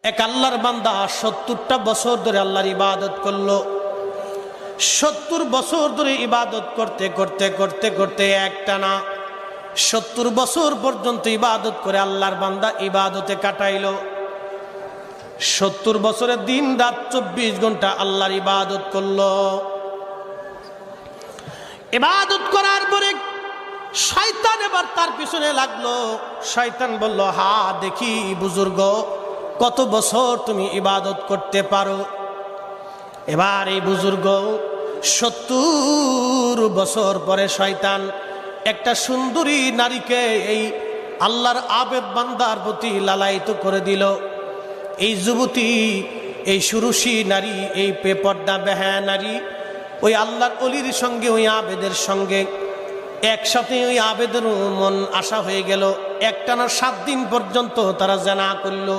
এক আল্লাহর বান্দা 70টা বছর ধরে আল্লাহর ইবাদত করলো। 70 বছর ধরে ইবাদত করতে করতে করতে করতে একটানা 70 বছর পর্যন্ত ইবাদত করে আল্লাহর বান্দা ইবাদতে কাটাইলো। 70 বছরের দিন রাত 24 ঘন্টা আল্লাহর ইবাদত করলো। ইবাদত করার পরে শয়তান এবার তার পিছনে লাগলো। শয়তান বলল, হা দেখি বুজুর্গ, কত বছর তুমি ইবাদত করতে পারো। এবার এই বুজুর্গ 70 বছর পরে শয়তান একটা সুন্দরী নারীকে এই আল্লাহর আবেদ বান্দার প্রতি লালায়িত করে দিল। এই যুবতী, এই সুরুষী নারী, এই বেপর্দা বেহায়া নারী ওই আল্লাহর অলির সঙ্গে, ওই আবেদের সঙ্গে একসাথে ওই আবেদের মন আশা হয়ে গেল। একটানা 7 দিন পর্যন্ত তারা জানা করলো।